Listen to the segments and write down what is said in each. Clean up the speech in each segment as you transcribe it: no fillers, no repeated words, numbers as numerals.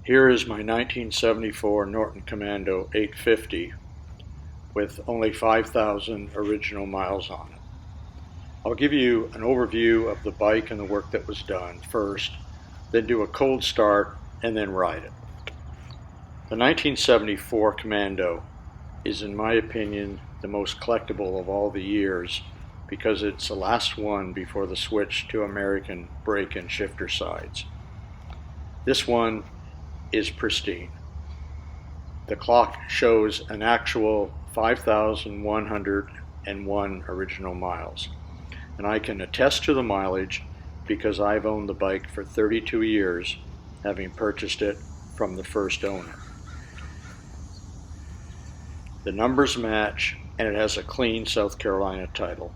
Here is my 1974 Norton Commando 850 with only 5,000 original miles on it. I'll give you an overview of the bike and the work that was done first, then do a cold start, and then ride it. The 1974 Commando is, in my opinion, the most collectible of all the years because it's the last one before the switch to American brake and shifter sides. This one is pristine. The clock shows an actual 5,101 original miles, and I can attest to the mileage because I've owned the bike for 32 years, having purchased it from the first owner. The numbers match, and it has a clean South Carolina title.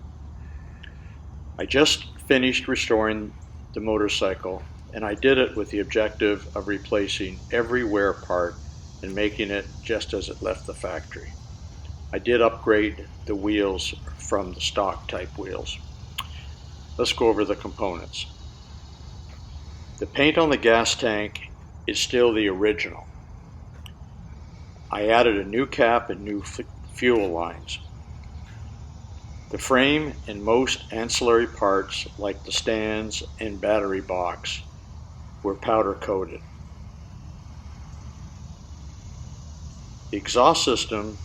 I just finished restoring the motorcycle, and I did it with the objective of replacing every wear part and making it just as it left the factory. I did upgrade the wheels from the stock type wheels. Let's go over the components. The paint on the gas tank is still the original. I added a new cap and new fuel lines. The frame and most ancillary parts, like the stands and battery box, were powder coated. The exhaust system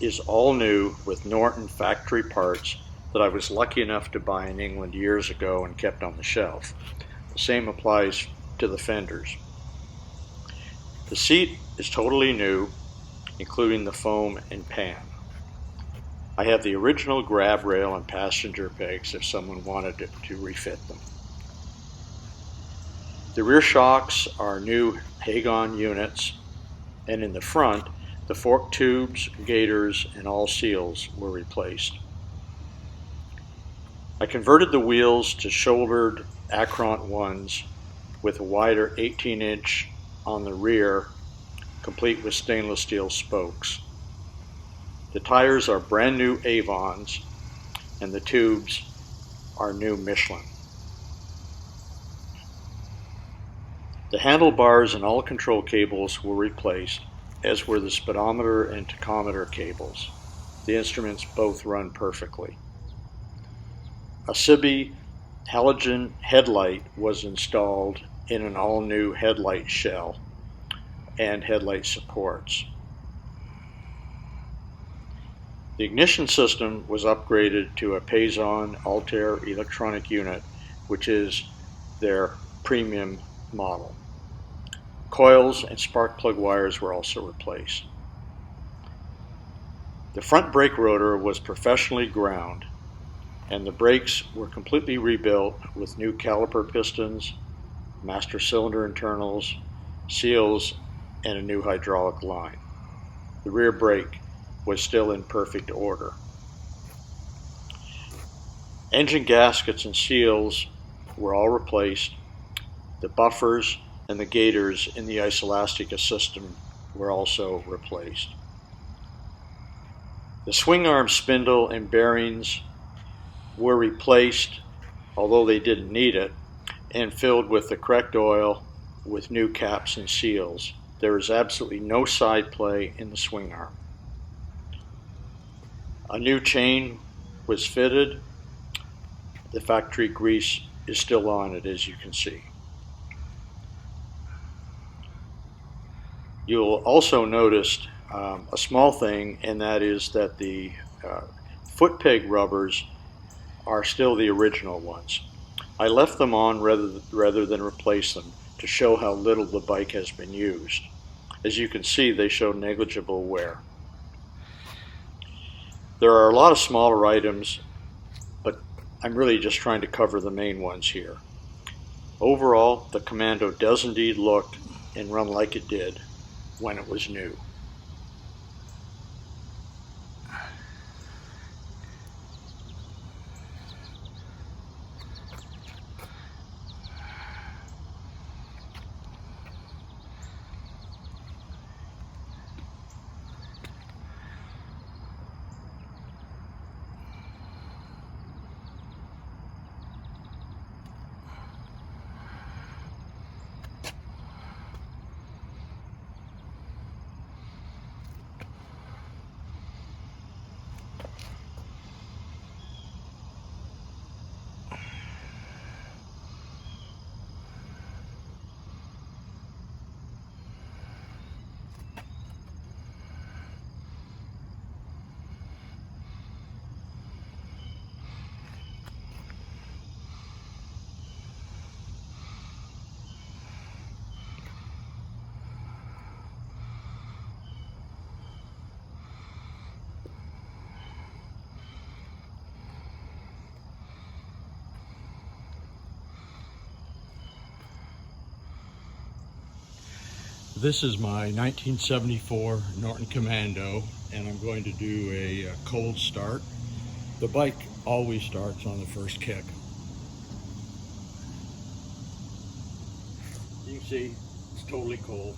is all new with Norton factory parts that I was lucky enough to buy in England years ago and kept on the shelf. The same applies to the fenders. The seat is totally new, including the foam and pan. I have the original grab rail and passenger pegs if someone wanted to refit them. The rear shocks are new Hagon units, and in the front, the fork tubes, gaiters, and all seals were replaced. I converted the wheels to shouldered Acron ones with a wider 18-inch on the rear, complete with stainless steel spokes. The tires are brand new Avons, and the tubes are new Michelin. The handlebars and all control cables were replaced, as were the speedometer and tachometer cables. The instruments both run perfectly. A Cibi halogen headlight was installed in an all-new headlight shell and headlight supports. The ignition system was upgraded to a Payson Altair electronic unit, which is their premium model. Coils and spark plug wires were also replaced. The front brake rotor was professionally ground, and the brakes were completely rebuilt with new caliper pistons, master cylinder internals, seals, and a new hydraulic line. The rear brake was still in perfect order. Engine gaskets and seals were all replaced. The buffers and the gaiters in the Isolastica system were also replaced. The swing arm spindle and bearings were replaced, although they didn't need it, and filled with the correct oil with new caps and seals. There is absolutely no side play in the swing arm. A new chain was fitted. The factory grease is still on it, as you can see. You'll also notice a small thing, and that is that the foot peg rubbers are still the original ones. I left them on rather than replace them to show how little the bike has been used. As you can see, they show negligible wear. There are a lot of smaller items, but I'm really just trying to cover the main ones here. Overall, the Commando does indeed look and run like it did when it was new. This is my 1974 Norton Commando, and I'm going to do a cold start. The bike always starts on the first kick. You can see it's totally cold.